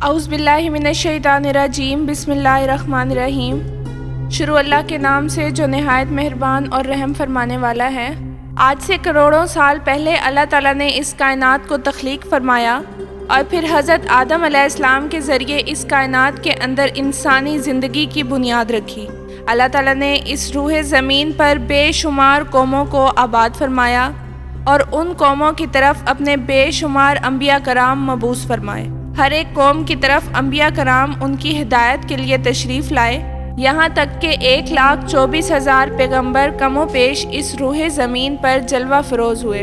اعوذ باللہ من الشیطان الرجیم، بسم اللہ الرحمن الرحیم۔ شروع اللہ کے نام سے جو نہایت مہربان اور رحم فرمانے والا ہے۔ آج سے کروڑوں سال پہلے اللہ تعالیٰ نے اس کائنات کو تخلیق فرمایا اور پھر حضرت آدم علیہ السلام کے ذریعے اس کائنات کے اندر انسانی زندگی کی بنیاد رکھی۔ اللہ تعالیٰ نے اس روح زمین پر بے شمار قوموں کو آباد فرمایا اور ان قوموں کی طرف اپنے بے شمار انبیاء کرام مبعوث فرمائے۔ ہر ایک قوم کی طرف انبیاء کرام ان کی ہدایت کے لیے تشریف لائے، یہاں تک کہ 1,24,000 پیغمبر کم و بیش اس روح زمین پر جلوہ فروز ہوئے،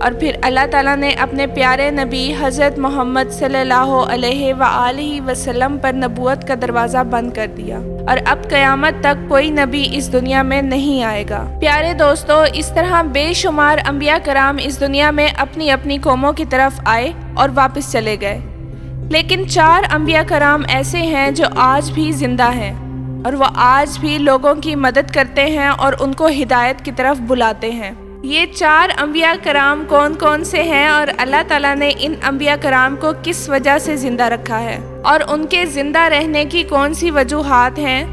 اور پھر اللہ تعالیٰ نے اپنے پیارے نبی حضرت محمد صلی اللہ علیہ وآلہ وسلم پر نبوت کا دروازہ بند کر دیا، اور اب قیامت تک کوئی نبی اس دنیا میں نہیں آئے گا۔ پیارے دوستو، اس طرح بے شمار انبیاء کرام اس دنیا میں اپنی اپنی قوموں کی طرف آئے اور واپس چلے گئے، لیکن 4 انبیاء کرام ایسے ہیں جو آج بھی زندہ ہیں، اور وہ آج بھی لوگوں کی مدد کرتے ہیں اور ان کو ہدایت کی طرف بلاتے ہیں۔ یہ 4 انبیاء کرام کون کون سے ہیں اور اللہ تعالیٰ نے ان انبیاء کرام کو کس وجہ سے زندہ رکھا ہے اور ان کے زندہ رہنے کی کون سی وجوہات ہیں،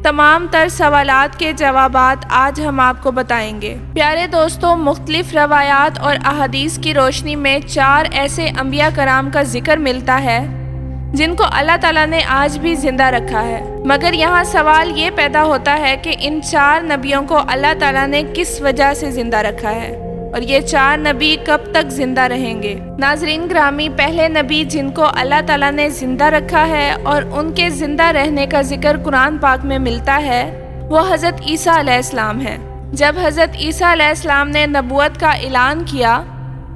تمام تر سوالات کے جوابات آج ہم آپ کو بتائیں گے۔ پیارے دوستو، مختلف روایات اور احادیث کی روشنی میں 4 ایسے انبیاء کرام کا ذکر ملتا ہے جن کو اللہ تعالیٰ نے آج بھی زندہ رکھا ہے، مگر یہاں سوال یہ پیدا ہوتا ہے کہ ان 4 نبیوں کو اللہ تعالیٰ نے کس وجہ سے زندہ رکھا ہے اور یہ 4 نبی کب تک زندہ رہیں گے۔ ناظرین گرامی، پہلے نبی جن کو اللہ تعالیٰ نے زندہ رکھا ہے اور ان کے زندہ رہنے کا ذکر قرآن پاک میں ملتا ہے وہ حضرت عیسیٰ علیہ السلام ہیں۔ جب حضرت عیسیٰ علیہ السلام نے نبوت کا اعلان کیا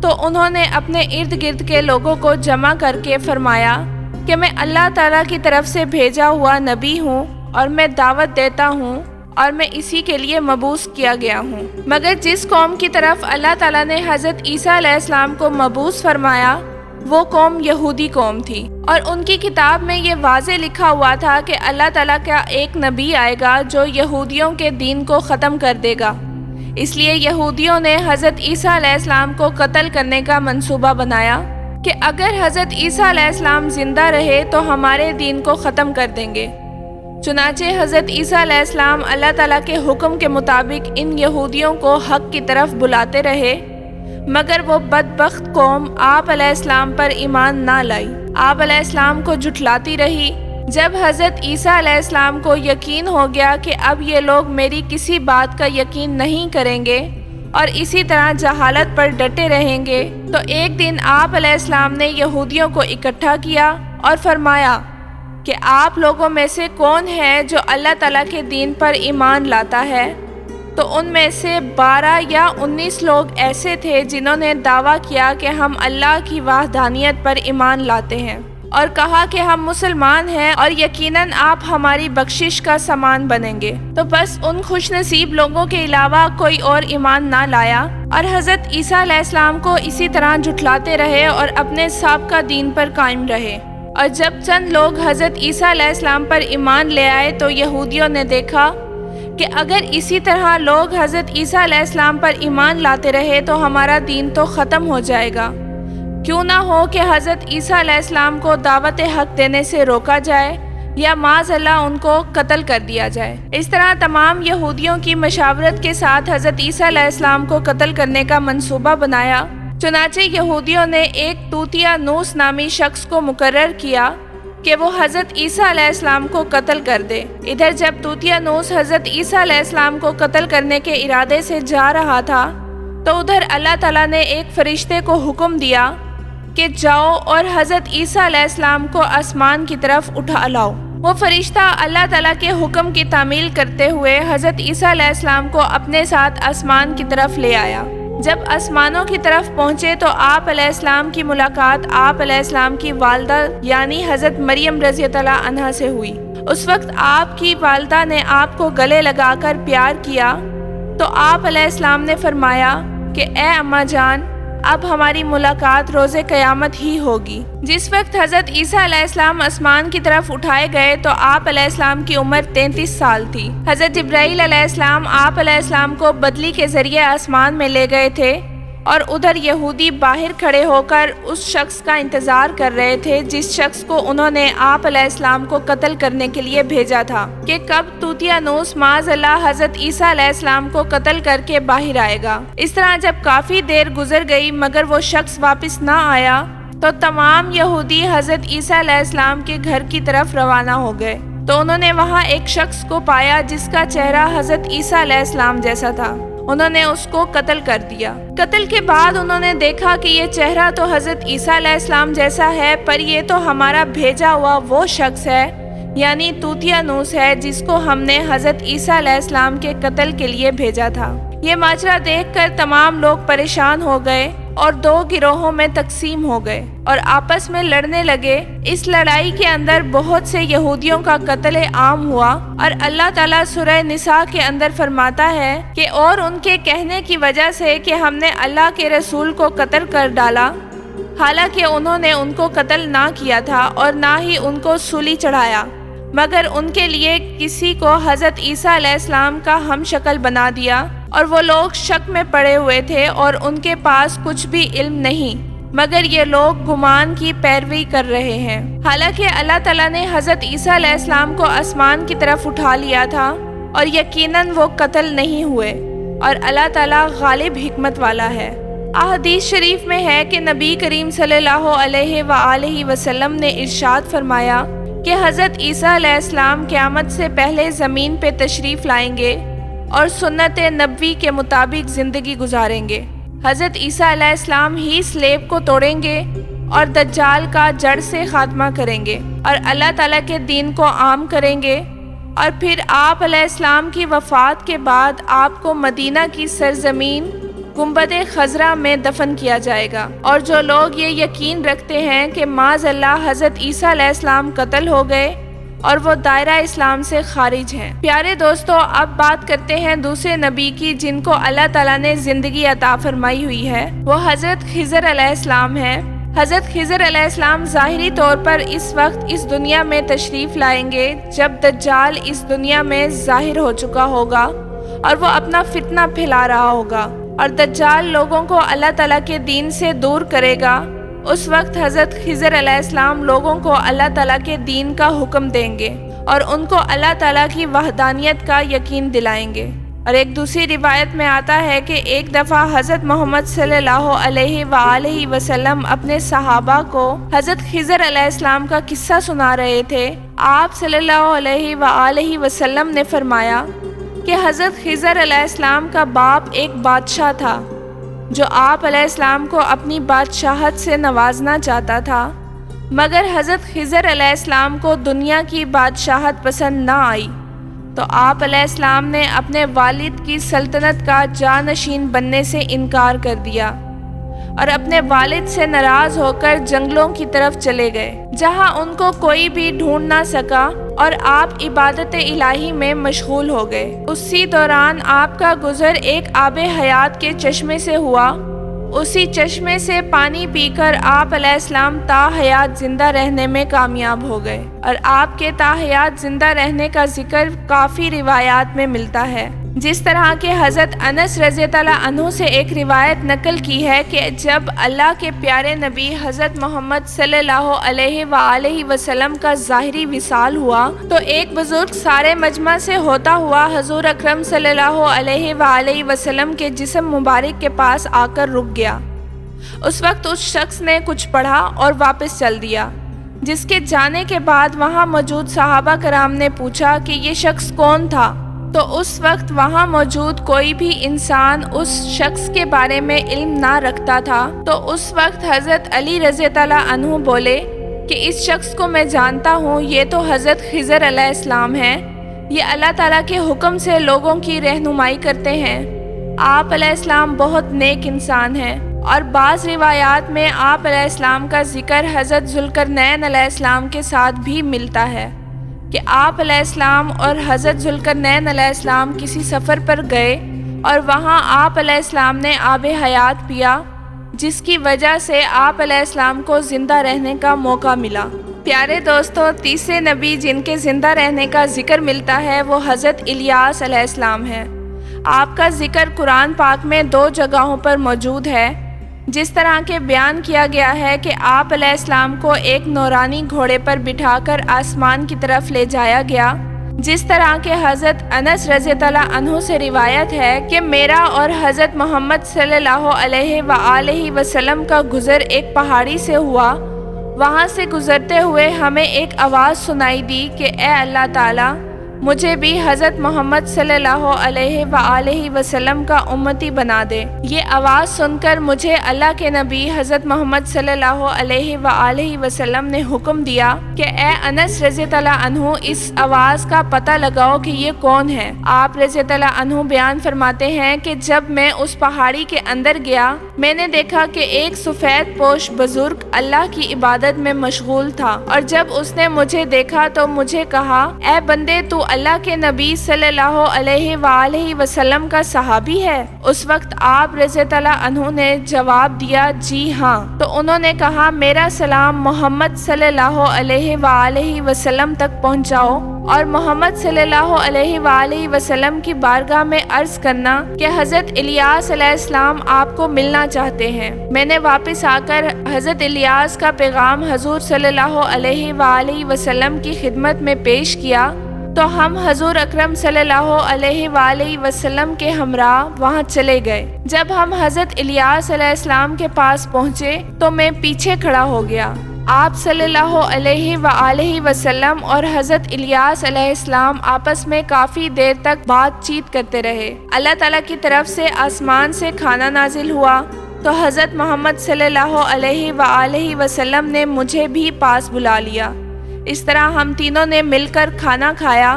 تو انہوں نے اپنے ارد گرد کے لوگوں کو جمع کر کے فرمایا کہ میں اللہ تعالیٰ کی طرف سے بھیجا ہوا نبی ہوں اور میں دعوت دیتا ہوں اور میں اسی کے لیے مبعوث کیا گیا ہوں۔ مگر جس قوم کی طرف اللہ تعالیٰ نے حضرت عیسیٰ علیہ السلام کو مبعوث فرمایا وہ قوم یہودی قوم تھی، اور ان کی کتاب میں یہ واضح لکھا ہوا تھا کہ اللہ تعالیٰ کا ایک نبی آئے گا جو یہودیوں کے دین کو ختم کر دے گا۔ اس لیے یہودیوں نے حضرت عیسیٰ علیہ السلام کو قتل کرنے کا منصوبہ بنایا کہ اگر حضرت عیسیٰ علیہ السلام زندہ رہے تو ہمارے دین کو ختم کر دیں گے۔ چنانچہ حضرت عیسیٰ علیہ السلام اللہ تعالیٰ کے حکم کے مطابق ان یہودیوں کو حق کی طرف بلاتے رہے، مگر وہ بدبخت قوم آپ علیہ السلام پر ایمان نہ لائی، آپ علیہ السلام کو جھٹلاتی رہی۔ جب حضرت عیسیٰ علیہ السلام کو یقین ہو گیا کہ اب یہ لوگ میری کسی بات کا یقین نہیں کریں گے اور اسی طرح جہالت پر ڈٹے رہیں گے، تو ایک دن آپ علیہ السلام نے یہودیوں کو اکٹھا کیا اور فرمایا کہ آپ لوگوں میں سے کون ہے جو اللہ تعالیٰ کے دین پر ایمان لاتا ہے؟ تو ان میں سے 12 یا 19 لوگ ایسے تھے جنہوں نے دعویٰ کیا کہ ہم اللہ کی وحدانیت پر ایمان لاتے ہیں، اور کہا کہ ہم مسلمان ہیں اور یقیناً آپ ہماری بخشش کا سامان بنیں گے۔ تو بس ان خوش نصیب لوگوں کے علاوہ کوئی اور ایمان نہ لایا، اور حضرت عیسیٰ علیہ السلام کو اسی طرح جھٹلاتے رہے اور اپنے سابقہ دین پر قائم رہے۔ اور جب چند لوگ حضرت عیسیٰ علیہ السلام پر ایمان لے آئے تو یہودیوں نے دیکھا کہ اگر اسی طرح لوگ حضرت عیسیٰ علیہ السلام پر ایمان لاتے رہے تو ہمارا دین تو ختم ہو جائے گا، کیوں نہ ہو کہ حضرت عیسیٰ علیہ السلام کو دعوت حق دینے سے روکا جائے یا معاذ اللہ ان کو قتل کر دیا جائے۔ اس طرح تمام یہودیوں کی مشاورت کے ساتھ حضرت عیسیٰ علیہ السلام کو قتل کرنے کا منصوبہ بنایا۔ چنانچہ یہودیوں نے ایک توتیا نوس نامی شخص کو مقرر کیا کہ وہ حضرت عیسیٰ علیہ السلام کو قتل کر دے۔ ادھر جب توتیا نوس حضرت عیسیٰ علیہ السلام کو قتل کرنے کے ارادے سے جا رہا تھا تو ادھر اللہ تعالیٰ نے ایک فرشتے کو حکم دیا کہ جاؤ اور حضرت عیسیٰ علیہ السلام کو آسمان کی طرف اٹھا لاؤ۔ وہ فرشتہ اللہ تعالیٰ کے حکم کی تعمیل کرتے ہوئے حضرت عیسیٰ علیہ السلام کو اپنے ساتھ آسمان کی طرف لے آیا۔ جب آسمانوں کی طرف پہنچے تو آپ علیہ السلام کی ملاقات آپ علیہ السلام کی والدہ یعنی حضرت مریم رضی اللہ عنہا سے ہوئی۔ اس وقت آپ کی والدہ نے آپ کو گلے لگا کر پیار کیا تو آپ علیہ السلام نے فرمایا کہ اے اماں جان، اب ہماری ملاقات روز قیامت ہی ہوگی۔ جس وقت حضرت عیسیٰ علیہ السلام آسمان کی طرف اٹھائے گئے تو آپ علیہ السلام کی عمر 33 سال تھی۔ حضرت جبرائیل علیہ السلام آپ علیہ السلام کو بدلی کے ذریعے آسمان میں لے گئے تھے اور ادھر یہودی باہر کھڑے ہو کر اس شخص کا انتظار کر رہے تھے جس شخص کو انہوں نے آپ علیہ السلام کو قتل کرنے کے لیے بھیجا تھا، کہ کب طوطیانوس معاذ اللہ حضرت عیسیٰ علیہ السلام کو قتل کر کے باہر آئے گا۔ اس طرح جب کافی دیر گزر گئی مگر وہ شخص واپس نہ آیا تو تمام یہودی حضرت عیسیٰ علیہ السلام کے گھر کی طرف روانہ ہو گئے، تو انہوں نے وہاں ایک شخص کو پایا جس کا چہرہ حضرت عیسیٰ علیہ السلام جیسا تھا۔ انہوں نے اس کو قتل کر دیا۔ قتل کے بعد انہوں نے دیکھا کہ یہ چہرہ تو حضرت عیسیٰ علیہ السلام جیسا ہے، پر یہ تو ہمارا بھیجا ہوا وہ شخص ہے، یعنی طوطیانوس ہے جس کو ہم نے حضرت عیسیٰ علیہ السلام کے قتل کے لیے بھیجا تھا۔ یہ ماجرا دیکھ کر تمام لوگ پریشان ہو گئے اور دو گروہوں میں تقسیم ہو گئے اور آپس میں لڑنے لگے۔ اس لڑائی کے اندر بہت سے یہودیوں کا قتل عام ہوا، اور اللہ تعالیٰ سورہ نساء کے اندر فرماتا ہے کہ اور ان کے کہنے کی وجہ سے کہ ہم نے اللہ کے رسول کو قتل کر ڈالا، حالانکہ انہوں نے ان کو قتل نہ کیا تھا اور نہ ہی ان کو سولی چڑھایا، مگر ان کے لیے کسی کو حضرت عیسیٰ علیہ السلام کا ہم شکل بنا دیا، اور وہ لوگ شک میں پڑے ہوئے تھے اور ان کے پاس کچھ بھی علم نہیں، مگر یہ لوگ گمان کی پیروی کر رہے ہیں۔ حالانکہ اللہ تعالیٰ نے حضرت عیسیٰ علیہ السلام کو آسمان کی طرف اٹھا لیا تھا اور یقیناً وہ قتل نہیں ہوئے، اور اللہ تعالیٰ غالب حکمت والا ہے۔ احادیث شریف میں ہے کہ نبی کریم صلی اللہ علیہ وآلہ وسلم نے ارشاد فرمایا کہ حضرت عیسیٰ علیہ السلام قیامت سے پہلے زمین پہ تشریف لائیں گے اور سنت نبوی کے مطابق زندگی گزاریں گے۔ حضرت عیسیٰ علیہ السلام ہی سلیب کو توڑیں گے اور دجال کا جڑ سے خاتمہ کریں گے اور اللہ تعالیٰ کے دین کو عام کریں گے، اور پھر آپ علیہ السلام کی وفات کے بعد آپ کو مدینہ کی سرزمین گنبد خضرا میں دفن کیا جائے گا۔ اور جو لوگ یہ یقین رکھتے ہیں کہ معاذ اللہ حضرت عیسیٰ علیہ السلام قتل ہو گئے اور وہ دائرہ اسلام سے خارج ہیں۔ پیارے دوستو، اب بات کرتے ہیں دوسرے نبی کی جن کو اللہ تعالیٰ نے زندگی عطا فرمائی ہوئی ہے، وہ حضرت خضر علیہ السلام ہیں۔ حضرت خضر علیہ السلام ظاہری طور پر اس وقت اس دنیا میں تشریف لائیں گے جب دجال اس دنیا میں ظاہر ہو چکا ہوگا اور وہ اپنا فتنہ پھیلا رہا ہوگا، اور دجال لوگوں کو اللہ تعالیٰ کے دین سے دور کرے گا۔ اس وقت حضرت خضر علیہ السلام لوگوں کو اللہ تعالیٰ کے دین کا حکم دیں گے اور ان کو اللہ تعالیٰ کی وحدانیت کا یقین دلائیں گے۔ اور ایک دوسری روایت میں آتا ہے کہ ایک دفعہ حضرت محمد صلی اللہ علیہ وآلہ وسلم اپنے صحابہ کو حضرت خضر علیہ السلام کا قصہ سنا رہے تھے۔ آپ صلی اللہ علیہ وآلہ وسلم نے فرمایا کہ حضرت خضر علیہ السلام کا باپ ایک بادشاہ تھا جو آپ علیہ السلام کو اپنی بادشاہت سے نوازنا چاہتا تھا، مگر حضرت خضر علیہ السلام کو دنیا کی بادشاہت پسند نہ آئی، تو آپ علیہ السلام نے اپنے والد کی سلطنت کا جانشین بننے سے انکار کر دیا اور اپنے والد سے ناراض ہو کر جنگلوں کی طرف چلے گئے جہاں ان کو کوئی بھی ڈھونڈ نہ سکا، اور آپ عبادت الہی میں مشغول ہو گئے۔ اسی دوران آپ کا گزر ایک آب حیات کے چشمے سے ہوا۔ اسی چشمے سے پانی پی کر آپ علیہ السلام تا حیات زندہ رہنے میں کامیاب ہو گئے، اور آپ کے تا حیات زندہ رہنے کا ذکر کافی روایات میں ملتا ہے، جس طرح کہ حضرت انس رضی اللہ عنہ سے ایک روایت نقل کی ہے کہ جب اللہ کے پیارے نبی حضرت محمد صلی اللہ علیہ وآلہ وسلم کا ظاہری وصال ہوا تو ایک بزرگ سارے مجمع سے ہوتا ہوا حضور اکرم صلی اللہ علیہ وآلہ وسلم کے جسم مبارک کے پاس آ کر رک گیا۔ اس وقت اس شخص نے کچھ پڑھا اور واپس چل دیا، جس کے جانے کے بعد وہاں موجود صحابہ کرام نے پوچھا کہ یہ شخص کون تھا، تو اس وقت وہاں موجود کوئی بھی انسان اس شخص کے بارے میں علم نہ رکھتا تھا۔ تو اس وقت حضرت علی رضی اللہ عنہ بولے کہ اس شخص کو میں جانتا ہوں، یہ تو حضرت خضر علیہ السلام ہیں، یہ اللہ تعالیٰ کے حکم سے لوگوں کی رہنمائی کرتے ہیں۔ آپ علیہ السلام بہت نیک انسان ہیں، اور بعض روایات میں آپ علیہ السلام کا ذکر حضرت ذوالقرنین علیہ السلام کے ساتھ بھی ملتا ہے کہ آپ علیہ السلام اور حضرت ذوالقرنین علیہ السلام کسی سفر پر گئے اور وہاں آپ علیہ السلام نے آب حیات پیا، جس کی وجہ سے آپ علیہ السلام کو زندہ رہنے کا موقع ملا۔ پیارے دوستو، تیسرے نبی جن کے زندہ رہنے کا ذکر ملتا ہے وہ حضرت الیاس علیہ السلام ہے۔ آپ کا ذکر قرآن پاک میں 2 جگہوں پر موجود ہے۔ جس طرح کے بیان کیا گیا ہے کہ آپ علیہ السلام کو ایک نورانی گھوڑے پر بٹھا کر آسمان کی طرف لے جایا گیا، جس طرح کہ حضرت انس رضی اللہ عنہ سے روایت ہے کہ میرا اور حضرت محمد صلی اللہ علیہ وآلہ وسلم کا گزر ایک پہاڑی سے ہوا۔ وہاں سے گزرتے ہوئے ہمیں ایک آواز سنائی دی کہ اے اللہ تعالیٰ، مجھے بھی حضرت محمد صلی اللہ علیہ وآلہ وسلم کا امتی بنا دے۔ یہ آواز سن کر مجھے اللہ کے نبی حضرت محمد صلی اللہ علیہ وآلہ وسلم نے حکم دیا کہ اے انس رضی اللہ عنہ، اس آواز کا پتہ لگاؤ کہ یہ کون ہے۔ آپ رضی اللہ عنہ بیان فرماتے ہیں کہ جب میں اس پہاڑی کے اندر گیا، میں نے دیکھا کہ ایک سفید پوش بزرگ اللہ کی عبادت میں مشغول تھا، اور جب اس نے مجھے دیکھا تو مجھے کہا، اے بندے، تو اللہ کے نبی صلی اللہ علیہ وآلہ وسلم کا صحابی ہے؟ اس وقت آپ رضی اللہ عنہ نے جواب دیا، جی ہاں۔ تو انہوں نے کہا، میرا سلام محمد صلی اللہ علیہ وآلہ وسلم تک پہنچاؤ، اور محمد صلی اللہ علیہ وآلہ وسلم کی بارگاہ میں عرض کرنا کہ حضرت الیاس علیہ السلام آپ کو ملنا چاہتے ہیں۔ میں نے واپس آ کر حضرت الیاس کا پیغام حضور صلی اللہ علیہ وآلہ وسلم کی خدمت میں پیش کیا، تو ہم حضور اکرم صلی اللہ علیہ وآلہ وسلم کے ہمراہ وہاں چلے گئے۔ جب ہم حضرت الیاس علیہ السلام کے پاس پہنچے تو میں پیچھے کھڑا ہو گیا۔ آپ صلی اللہ علیہ وآلہ وسلم اور حضرت الیاس علیہ السلام آپس میں کافی دیر تک بات چیت کرتے رہے۔ اللہ تعالیٰ کی طرف سے آسمان سے کھانا نازل ہوا تو حضرت محمد صلی اللہ علیہ وآلہ وسلم نے مجھے بھی پاس بلا لیا۔ اس طرح ہم تینوں نے مل کر کھانا کھایا۔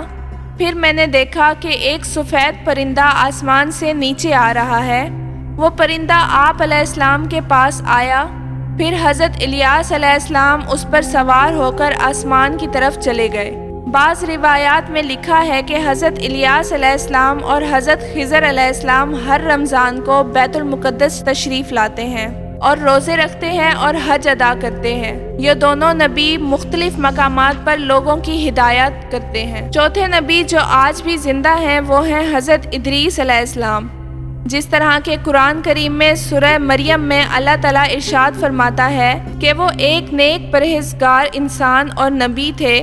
پھر میں نے دیکھا کہ ایک سفید پرندہ آسمان سے نیچے آ رہا ہے۔ وہ پرندہ آپ علیہ السلام کے پاس آیا۔ پھر حضرت الیاس علیہ السلام اس پر سوار ہو کر آسمان کی طرف چلے گئے۔ بعض روایات میں لکھا ہے کہ حضرت الیاس علیہ السلام اور حضرت خضر علیہ السلام ہر رمضان کو بیت المقدس تشریف لاتے ہیں اور روزے رکھتے ہیں اور حج ادا کرتے ہیں۔ یہ دونوں نبی مختلف مقامات پر لوگوں کی ہدایت کرتے ہیں۔ چوتھے نبی جو آج بھی زندہ ہیں وہ ہیں حضرت ادریس علیہ السلام، جس طرح کہ قرآن کریم میں سورہ مریم میں اللہ تعالیٰ ارشاد فرماتا ہے کہ وہ ایک نیک پرہیزگار انسان اور نبی تھے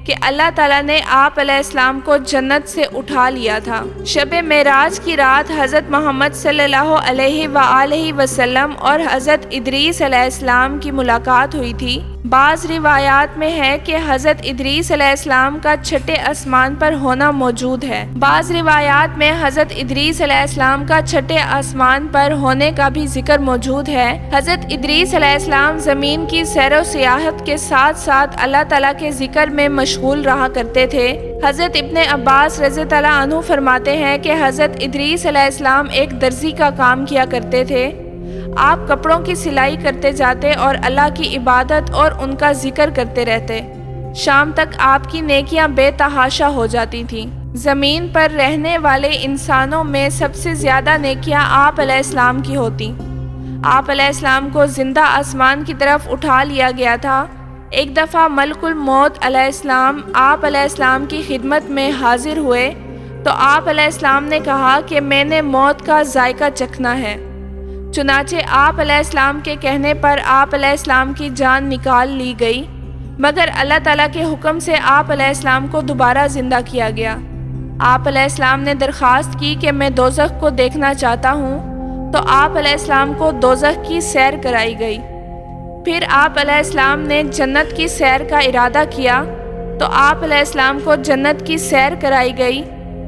کہ اللہ تعالیٰ نے آپ علیہ السلام کو جنت سے اٹھا لیا تھا۔ شب معراج کی رات حضرت محمد صلی اللہ علیہ وآلہ وسلم اور حضرت ادریس علیہ السلام کی ملاقات ہوئی تھی۔ بعض روایات میں ہے کہ حضرت ادریس علیہ السلام کا چھٹے آسمان پر ہونا موجود ہے۔ بعض روایات میں حضرت ادریس علیہ السلام کا چھٹے آسمان پر ہونے کا بھی ذکر موجود ہے۔ حضرت ادریس علیہ السلام زمین کی سیر و سیاحت کے ساتھ ساتھ اللہ تعالیٰ کے ذکر میں مشغول رہا کرتے تھے۔ حضرت ابن عباس رضی اللہ عنہ فرماتے ہیں کہ حضرت ادریس علیہ السلام ایک درزی کا کام کیا کرتے تھے۔ آپ کپڑوں کی سلائی کرتے جاتے اور اللہ کی عبادت اور ان کا ذکر کرتے رہتے۔ شام تک آپ کی نیکیاں بے تحاشا ہو جاتی تھیں۔ زمین پر رہنے والے انسانوں میں سب سے زیادہ نیکیاں آپ علیہ السلام کی ہوتی۔ آپ علیہ السلام کو زندہ آسمان کی طرف اٹھا لیا گیا تھا۔ ایک دفعہ ملک الموت علیہ السلام آپ علیہ السلام کی خدمت میں حاضر ہوئے تو آپ علیہ السلام نے کہا کہ میں نے موت کا ذائقہ چکھنا ہے۔ چنانچہ آپ علیہ السلام کے کہنے پر آپ علیہ السلام کی جان نکال لی گئی، مگر اللہ تعالیٰ کے حکم سے آپ علیہ السلام کو دوبارہ زندہ کیا گیا۔ آپ علیہ السلام نے درخواست کی کہ میں دوزخ کو دیکھنا چاہتا ہوں، تو آپ علیہ السلام کو دوزخ کی سیر کرائی گئی۔ پھر آپ علیہ السلام نے جنت کی سیر کا ارادہ کیا تو آپ علیہ السلام کو جنت کی سیر کرائی گئی،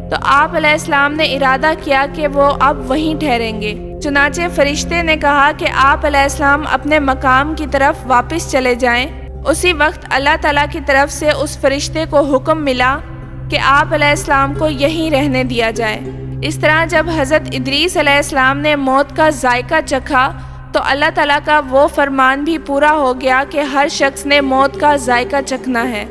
تو آپ علیہ السلام نے ارادہ کیا کہ وہ اب وہیں ٹھہریں گے۔ چنانچہ فرشتے نے کہا کہ آپ علیہ السلام اپنے مقام کی طرف واپس چلے جائیں۔ اسی وقت اللہ تعالیٰ کی طرف سے اس فرشتے کو حکم ملا کہ آپ علیہ السلام کو یہیں رہنے دیا جائے۔ اس طرح جب حضرت ادریس علیہ السلام نے موت کا ذائقہ چکھا تو اللہ تعالیٰ کا وہ فرمان بھی پورا ہو گیا کہ ہر شخص نے موت کا ذائقہ چکھنا ہے۔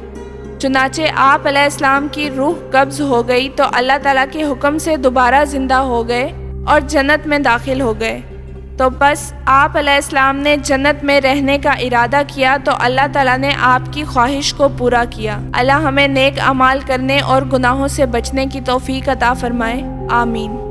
چنانچہ آپ علیہ السلام کی روح قبض ہو گئی تو اللہ تعالیٰ کے حکم سے دوبارہ زندہ ہو گئے اور جنت میں داخل ہو گئے۔ تو بس آپ علیہ السلام نے جنت میں رہنے کا ارادہ کیا تو اللہ تعالیٰ نے آپ کی خواہش کو پورا کیا۔ اللہ ہمیں نیک اعمال کرنے اور گناہوں سے بچنے کی توفیق عطا فرمائے، آمین۔